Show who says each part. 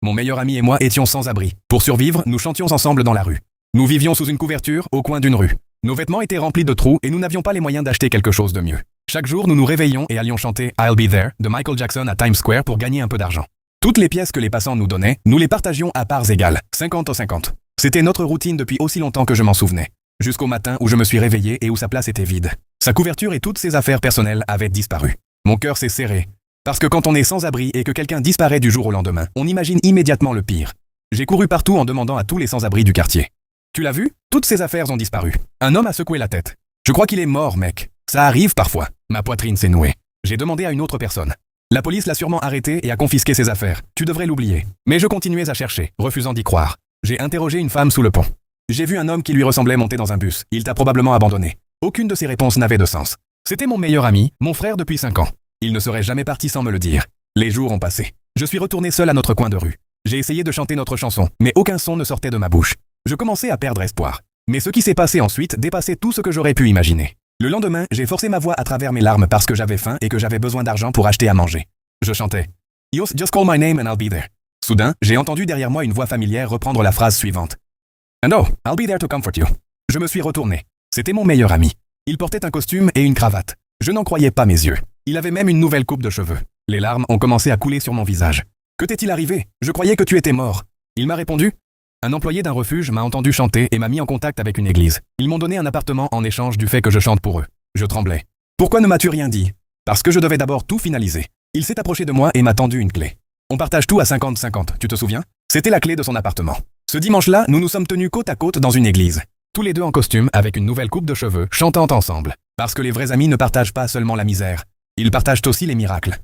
Speaker 1: Mon meilleur ami et moi étions sans abri. Pour survivre, nous chantions ensemble dans la rue. Nous vivions sous une couverture, au coin d'une rue. Nos vêtements étaient remplis de trous et nous n'avions pas les moyens d'acheter quelque chose de mieux. Chaque jour, nous nous réveillions et allions chanter I'll Be There de Michael Jackson à Times Square pour gagner un peu d'argent. Toutes les pièces que les passants nous donnaient, nous les partagions à parts égales, 50-50. C'était notre routine depuis aussi longtemps que je m'en souvenais. Jusqu'au matin où je me suis réveillé et où sa place était vide. Sa couverture et toutes ses affaires personnelles avaient disparu. Mon cœur s'est serré. Parce que quand on est sans abri et que quelqu'un disparaît du jour au lendemain, on imagine immédiatement le pire. J'ai couru partout en demandant à tous les sans-abri du quartier. Tu l'as vu? Toutes ses affaires ont disparu. Un homme a secoué la tête. Je crois qu'il est mort, mec. Ça arrive parfois. Ma poitrine s'est nouée. J'ai demandé à une autre personne. La police l'a sûrement arrêté et a confisqué ses affaires. Tu devrais l'oublier. Mais je continuais à chercher, refusant d'y croire. J'ai interrogé une femme sous le pont. J'ai vu un homme qui lui ressemblait monter dans un bus. Il t'a probablement abandonné. Aucune de ses réponses n'avait de sens. C'était mon meilleur ami, mon frère depuis 5 ans. Il ne serait jamais parti sans me le dire. Les jours ont passé. Je suis retourné seul à notre coin de rue. J'ai essayé de chanter notre chanson, mais aucun son ne sortait de ma bouche. Je commençais à perdre espoir. Mais ce qui s'est passé ensuite dépassait tout ce que j'aurais pu imaginer. Le lendemain, j'ai forcé ma voix à travers mes larmes parce que j'avais faim et que j'avais besoin d'argent pour acheter à manger. Je chantais « Just call my name and I'll be there ». Soudain, j'ai entendu derrière moi une voix familière reprendre la phrase suivante. « And oh, I'll be there to comfort you ». Je me suis retourné. C'était mon meilleur ami. Il portait un costume et une cravate. Je n'en croyais pas mes yeux. Il avait même une nouvelle coupe de cheveux. Les larmes ont commencé à couler sur mon visage. « Que t'est-il arrivé? Je croyais que tu étais mort. » Il m'a répondu. Un employé d'un refuge m'a entendu chanter et m'a mis en contact avec une église. Ils m'ont donné un appartement en échange du fait que je chante pour eux. Je tremblais. Pourquoi ne m'as-tu rien dit? Parce que je devais d'abord tout finaliser. Il s'est approché de moi et m'a tendu une clé. On partage tout à 50-50, tu te souviens? C'était la clé de son appartement. Ce dimanche-là, nous nous sommes tenus côte à côte dans une église. Tous les deux en costume, avec une nouvelle coupe de cheveux, chantant ensemble. Parce que les vrais amis ne partagent pas seulement la misère. Ils partagent aussi les miracles.